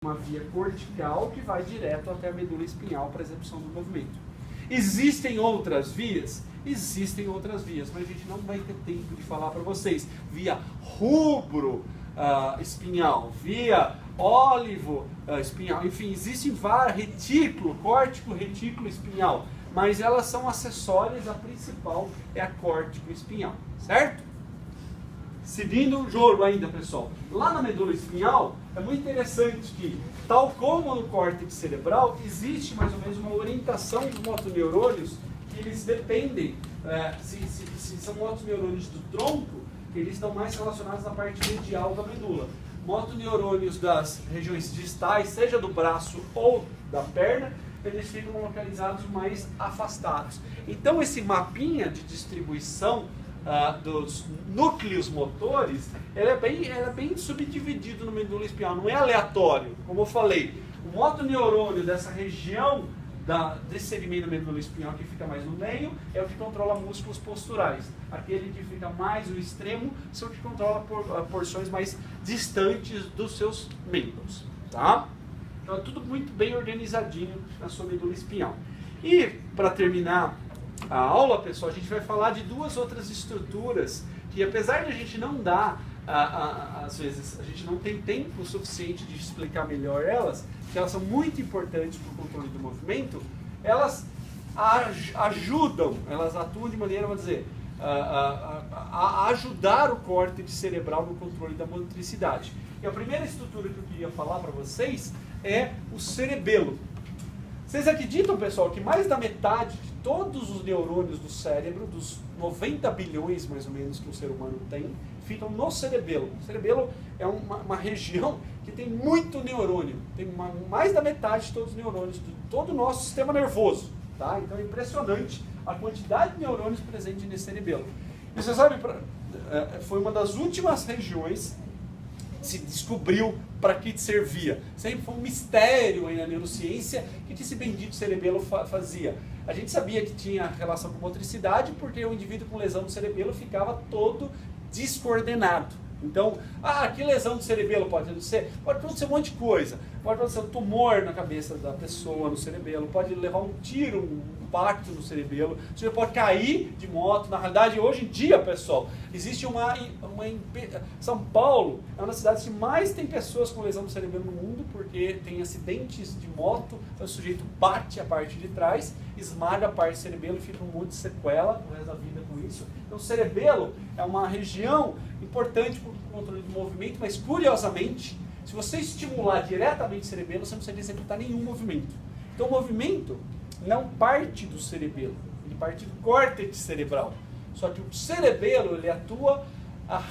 uma via cortical que vai direto até a medula espinhal para a execução do movimento. Existem outras vias? Existem outras vias, mas a gente não vai ter tempo de falar para vocês. Via rubro espinhal, via ólivo espinhal, enfim, existem várias, retículo, córtico, retículo espinhal, mas elas são acessórias, a principal é a córtico espinhal, certo? Seguindo o jogo ainda, pessoal, lá na medula espinhal, é muito interessante que, tal como no córtex cerebral, existe mais ou menos uma orientação dos motoneurônios que eles dependem, se são motoneurônios do tronco, eles estão mais relacionados na parte medial da medula. Motoneurônios das regiões distais, seja do braço ou da perna, eles ficam localizados mais afastados. Então esse mapinha de distribuição dos núcleos motores, ele é bem subdividido no medula espinhal, não é aleatório. Como eu falei, o motoneurônio dessa região desse segmento medula espinhal que fica mais no meio é o que controla músculos posturais. Aquele que fica mais no extremo são o que controla porções mais distantes dos seus membros. Tá? Então é tudo muito bem organizadinho na sua medula espinhal. E para terminar a aula, pessoal, a gente vai falar de duas outras estruturas que, apesar de a gente não dar, às vezes, a gente não tem tempo suficiente de explicar melhor elas, que elas são muito importantes para o controle do movimento, elas ajudam, elas atuam de maneira, vamos dizer, a ajudar o córtex cerebral no controle da motricidade. E a primeira estrutura que eu queria falar para vocês é o cerebelo. Vocês acreditam, pessoal, que mais da metade de todos os neurônios do cérebro, dos 90 bilhões mais ou menos que o ser humano tem, ficam no cerebelo? O cerebelo é uma região que tem muito neurônio, tem mais da metade de todos os neurônios, de todo o nosso sistema nervoso. Tá? Então é impressionante a quantidade de neurônios presentes nesse cerebelo. E você sabe, foi uma das últimas regiões que se descobriu para que servia. Sempre foi um mistério aí na neurociência que esse bendito cerebelo fazia. A gente sabia que tinha relação com motricidade porque o indivíduo com lesão no cerebelo ficava todo descoordenado. Então, que lesão do cerebelo pode acontecer? Pode acontecer um monte de coisa. Pode acontecer um tumor na cabeça da pessoa, no cerebelo. Pode levar um tiro, um impacto no cerebelo. Você pode cair de moto. Na realidade, hoje em dia, pessoal, existe São Paulo é uma das cidades que mais tem pessoas com lesão no cerebelo no mundo, porque tem acidentes de moto, então o sujeito bate a parte de trás, esmaga a parte do cerebelo e fica um monte de sequela o resto da vida com isso. Então o cerebelo é uma região importante para o controle do movimento, mas curiosamente, se você estimular diretamente o cerebelo, você não precisa executar nenhum movimento. Então o movimento não parte do cerebelo, ele parte do córtex cerebral. Só que o cerebelo ele atua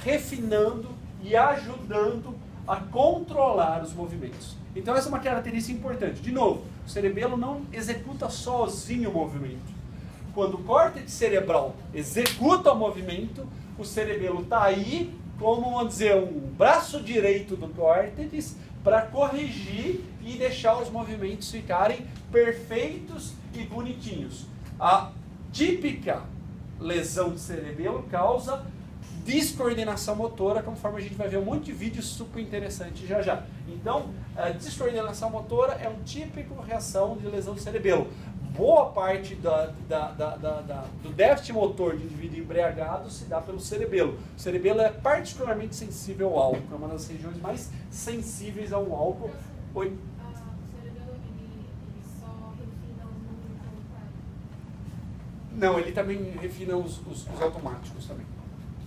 refinando e ajudando a controlar os movimentos. Então essa é uma característica importante. De novo, o cerebelo não executa sozinho o movimento. Quando o córtex cerebral executa o movimento, o cerebelo está aí como, vamos dizer, um braço direito do córtex para corrigir e deixar os movimentos ficarem perfeitos e bonitinhos. A típica lesão do cerebelo causa descoordenação motora, conforme a gente vai ver um monte de vídeos super interessantes já já. Então, a descoordenação motora é uma típica reação de lesão do cerebelo. Boa parte do déficit motor de indivíduo embriagado se dá pelo cerebelo. O cerebelo é particularmente sensível ao álcool, é uma das regiões mais sensíveis ao álcool. Oi? O cerebelo ele só refina os movimentos automáticos? Não, ele também refina os automáticos também.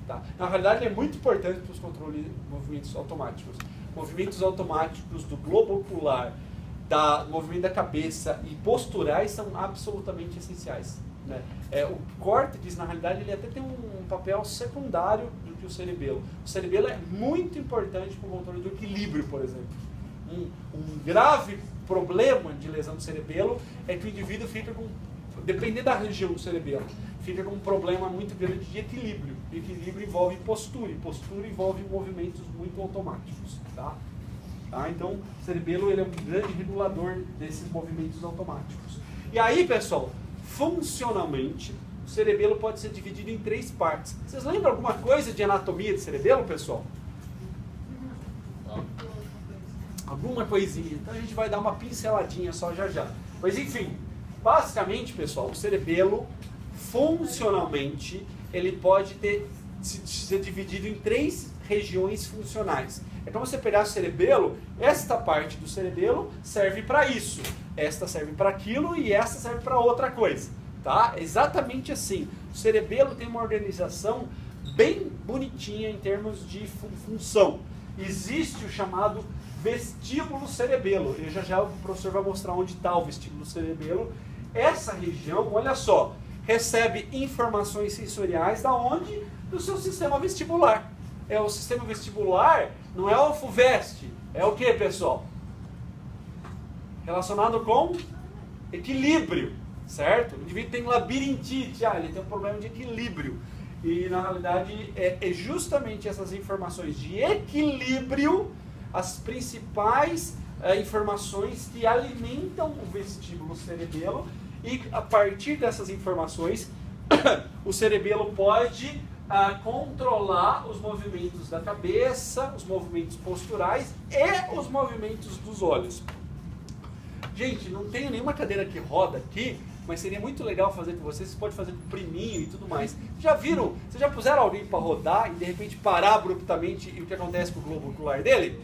Tá? Na realidade, ele é muito importante para os controles de movimentos automáticos. Movimentos automáticos do globo ocular, movimento da cabeça e posturais são absolutamente essenciais. Né? O córtex, na realidade, ele até tem um papel secundário do que o cerebelo. O cerebelo é muito importante para o controle do equilíbrio, por exemplo. Um grave problema de lesão do cerebelo é que o indivíduo fica com, dependendo da região do cerebelo, fica com um problema muito grande de equilíbrio. O equilíbrio envolve postura, e postura envolve movimentos muito automáticos. Tá? Então, o cerebelo ele é um grande regulador desses movimentos automáticos. E aí, pessoal, funcionalmente, o cerebelo pode ser dividido em 3 partes. Vocês lembram alguma coisa de anatomia de cerebelo, pessoal? alguma coisinha. Então a gente vai dar uma pinceladinha só já já. Mas enfim, basicamente, pessoal, o cerebelo, funcionalmente, ele pode ser dividido em 3 regiões funcionais. É como você pegar o cerebelo, esta parte do cerebelo serve para isso, esta serve para aquilo e esta serve para outra coisa. Tá? Exatamente assim. O cerebelo tem uma organização bem bonitinha em termos de função. Existe o chamado vestíbulo cerebelo. E já já o professor vai mostrar onde está o vestíbulo cerebelo. Essa região, olha só, recebe informações sensoriais da onde? Do seu sistema vestibular. O sistema vestibular não é o FUVEST, é o que, pessoal? Relacionado com equilíbrio, certo? O indivíduo tem labirintite, ele tem um problema de equilíbrio. E na realidade é justamente essas informações de equilíbrio as principais informações que alimentam o vestíbulo cerebelo, e a partir dessas informações o cerebelo pode controlar os movimentos da cabeça, os movimentos posturais e os movimentos dos olhos. Gente, não tenho nenhuma cadeira que roda aqui, mas seria muito legal fazer com vocês. Você pode fazer com o priminho e tudo mais. Já viram? Vocês já puseram alguém para rodar e de repente parar abruptamente e o que acontece com o globo ocular dele?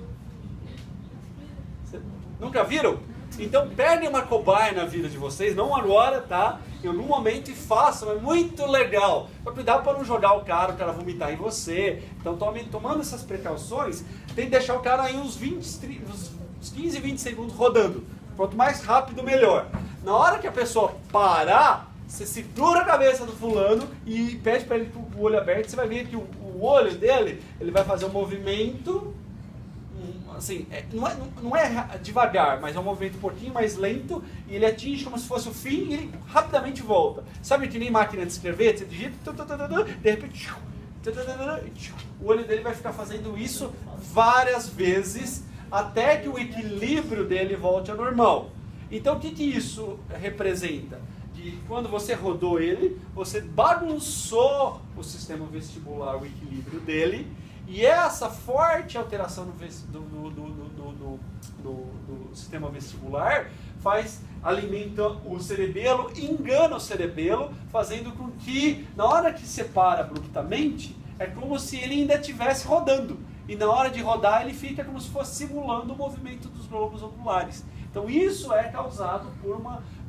Nunca viram? Então perdem uma cobaia na vida de vocês, não agora, tá? Em algum momento e façam, é muito legal. Mas cuidado para não jogar o cara vomitar em você. Então tomando essas precauções, tem que deixar o cara aí uns 15, 20 segundos rodando. Quanto mais rápido, melhor. Na hora que a pessoa parar, você segura a cabeça do fulano e pede para ele com o olho aberto. Você vai ver que o olho dele, ele vai fazer um movimento, assim, não é devagar, mas é um movimento um pouquinho mais lento, e ele atinge como se fosse o fim e ele rapidamente volta. Sabe que nem máquina de escrever? Você digita, de repente, o olho dele vai ficar fazendo isso várias vezes, até que o equilíbrio dele volte ao normal. Então o que isso representa? Que quando você rodou ele, você bagunçou o sistema vestibular, o equilíbrio dele, e essa forte alteração do sistema vestibular alimenta o cerebelo, engana o cerebelo, fazendo com que, na hora que separa abruptamente, é como se ele ainda estivesse rodando. E na hora de rodar, ele fica como se fosse simulando o movimento dos globos oculares. Então isso é causado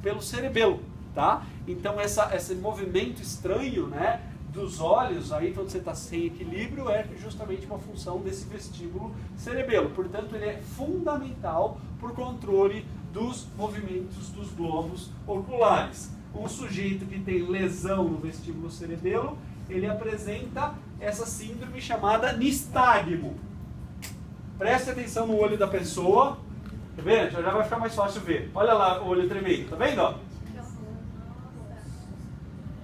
pelo cerebelo, tá? Então esse movimento estranho, né, dos olhos, aí quando você está sem equilíbrio, é justamente uma função desse vestíbulo cerebelo. Portanto, ele é fundamental para o controle dos movimentos dos globos oculares. Um sujeito que tem lesão no vestíbulo cerebelo, ele apresenta essa síndrome chamada nistagmo. Preste atenção no olho da pessoa. Tá vendo? Já vai ficar mais fácil ver. Olha lá o olho tremendo. Tá vendo? Ó?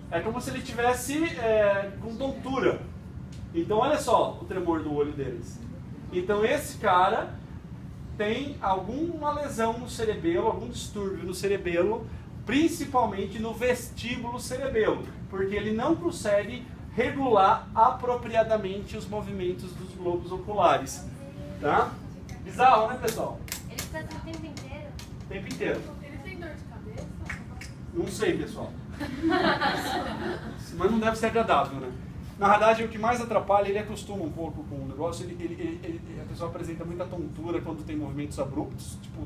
É como se ele tivesse com tontura. Então olha só o tremor do olho deles. Então esse cara tem alguma lesão no cerebelo, algum distúrbio no cerebelo, principalmente no vestíbulo cerebelo, porque ele não consegue regular apropriadamente os movimentos dos globos oculares. Tá? Bizarro, né, pessoal? Ele está o tempo inteiro? O tempo inteiro. Ele tem dor de cabeça? Não sei, pessoal. Mas não deve ser agradável, né? Na verdade, o que mais atrapalha, ele acostuma um pouco com o negócio, a pessoa apresenta muita tontura quando tem movimentos abruptos, tipo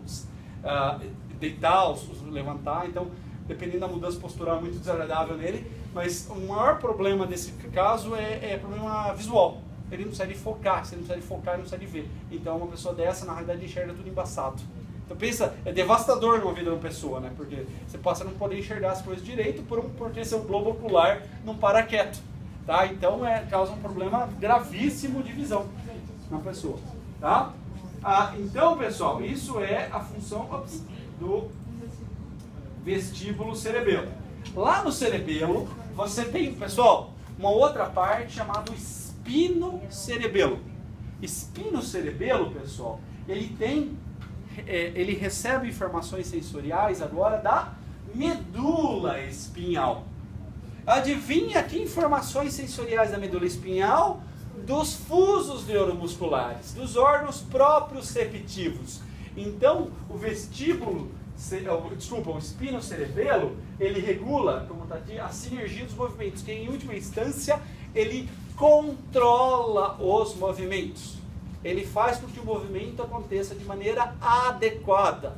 deitar, levantar, então dependendo da mudança postural é muito desagradável nele, mas o maior problema desse caso é problema visual. Ele não consegue focar, se ele não consegue focar, ele não consegue ver. Então uma pessoa dessa, na realidade, enxerga tudo embaçado. Então pensa, é devastador numa vida de uma pessoa, né? Porque você passa a não poder enxergar as coisas direito porque seu globo ocular não para quieto. Tá? Então causa um problema gravíssimo de visão na pessoa. Tá? Então, pessoal, isso é a função do vestíbulo cerebelo. Lá no cerebelo, você tem, pessoal, uma outra parte chamada espino cerebelo. Espino cerebelo, pessoal, ele recebe informações sensoriais agora da medula espinhal. Adivinha que informações sensoriais da medula espinhal? Dos fusos neuromusculares, dos órgãos proprioceptivos. Então, o vestíbulo, o espinocerebelo, ele regula, como está aqui, a sinergia dos movimentos, que em última instância, ele controla os movimentos. Ele faz com que o movimento aconteça de maneira adequada.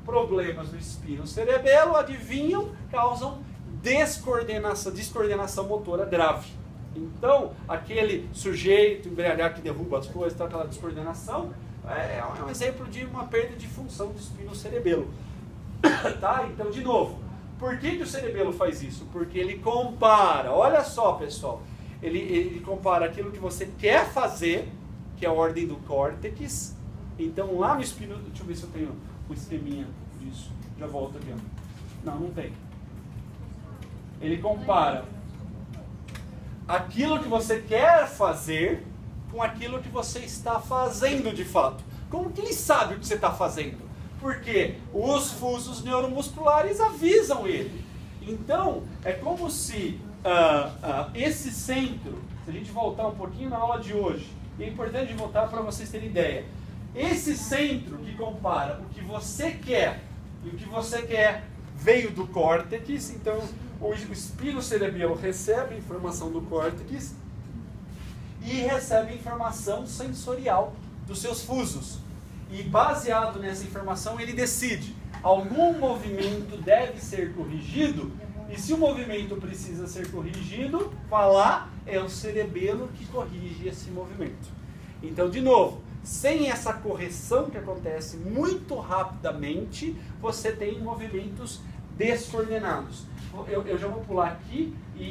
Problemas do espinocerebelo, adivinham, causam descoordenação motora grave. Então, aquele sujeito embriagado que derruba as coisas, tá, aquela descoordenação, é um exemplo de uma perda de função do espinocerebelo. Tá? Então, de novo, por que o cerebelo faz isso? Porque ele compara, olha só, pessoal, ele compara aquilo que você quer fazer, que é a ordem do córtex. Então, lá no espino, deixa eu ver se eu tenho um esqueminha disso, já volto aqui. Não, não tem. Ele compara aquilo que você quer fazer com aquilo que você está fazendo de fato. Como que ele sabe o que você está fazendo? Porque os fusos neuromusculares avisam ele. Então, é como se esse centro, se a gente voltar um pouquinho na aula de hoje, é importante voltar para vocês terem ideia. Esse centro que compara o que você quer e o que você quer veio do córtex, então o espinocerebelo recebe a informação do córtex e recebe a informação sensorial dos seus fusos. E baseado nessa informação ele decide, algum movimento deve ser corrigido, e se o movimento precisa ser corrigido, lá é o cerebelo que corrige esse movimento. Então, de novo, sem essa correção que acontece muito rapidamente, você tem movimentos descoordenados. Eu já vou pular aqui